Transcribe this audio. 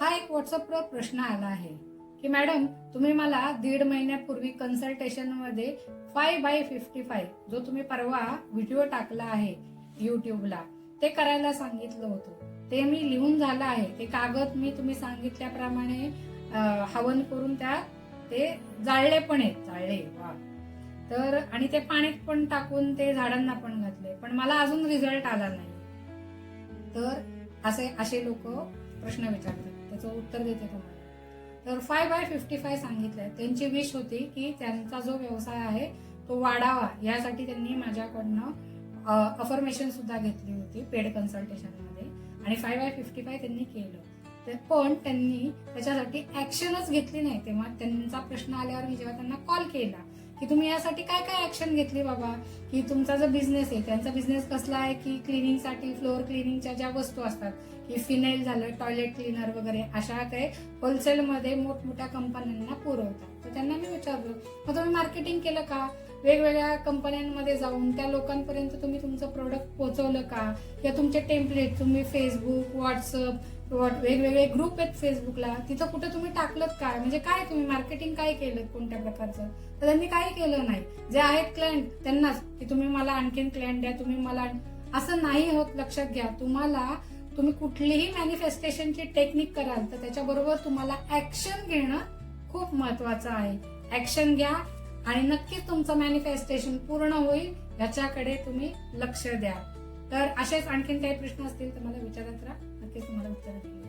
हा एक व्हॉट्सअपवर प्रश्न आला आहे की मॅडम तुम्ही मला 1.5 महिन्यापूर्वी कन्सल्टेशन मध्ये 5x55 जो तुम्ही परवा व्हिडिओ टाकला आहे युट्यूबला ते करायला सांगितलं होतं. ते मी लिहून झालं आहे. ते कागद मी तुम्ही सांगितल्याप्रमाणे हवन करून ते जाळले पण आहेत. जाळले वा. तर आणि ते पाण्यात पण टाकून ते झाडांना पण घातले, पण मला अजून रिझल्ट आला नाही. तर असे लोक प्रश्न विचारतात, त्याचं उत्तर देते तुम्हाला. तर 5x55 सांगितलंय. त्यांची विश होती की त्यांचा जो व्यवसाय आहे तो वाढावा, यासाठी त्यांनी माझ्याकडनं अफर्मेशन सुद्धा घेतली होती पेड कन्सल्टेशन मध्ये, आणि 5x55 त्यांनी केलं. पण त्यांनी त्याच्यासाठी ऍक्शनच घेतली नाही. तेव्हा त्यांचा प्रश्न आल्यावर मी जेव्हा त्यांना कॉल केला की तुम्ही यासाठी काय काय ऍक्शन घेतली बाबा, की तुमचा जो बिझनेस आहे, त्यांचा बिझनेस कसला आहे की क्लिनिंगसाठी फ्लोअर क्लिनिंगच्या ज्या वस्तू असतात की फिनाईल झालं, टॉयलेट क्लीनर वगैरे, अशा काही होलसेलमध्ये मोठमोठ्या कंपन्यांना पुरवतात. तर त्यांना मी विचारलं, मग तुम्ही मार्केटिंग केलं का? वेगवेगळ्या कंपन्यांमध्ये जाऊन त्या लोकांपर्यंत तुम्ही तुमचं प्रोडक्ट पोहोचवलं का? किंवा तुमचे टेम्पलेट तुम्ही फेसबुक, व्हॉट्सअप, वेगवेगळे ग्रुप आहेत फेसबुकला, तिथं कुठे तुम्ही टाकलं काय? म्हणजे काय तुम्ही मार्केटिंग काय केलं, कोणत्या प्रकारचं? तर त्यांनी काही केलं नाही. जे आहेत क्लायंट त्यांनाच की तुम्ही मला आणखीन क्लायंट द्या, तुम्ही मला, असं नाही होत. लक्षात घ्या, तुम्ही कुठलीही मॅनिफेस्टेशनची टेक्निक कराल तर त्याच्याबरोबर तुम्हाला ऍक्शन घेणं खूप महत्वाचं आहे. ऍक्शन घ्या आणि नक्कीच तुमचं मॅनिफेस्टेशन पूर्ण होईल, याच्याकडे तुम्ही लक्ष द्या. तर असेच आणखीन काही प्रश्न असतील तर मला विचारत राहा, नक्कीच तुम्हाला उत्तर देईल.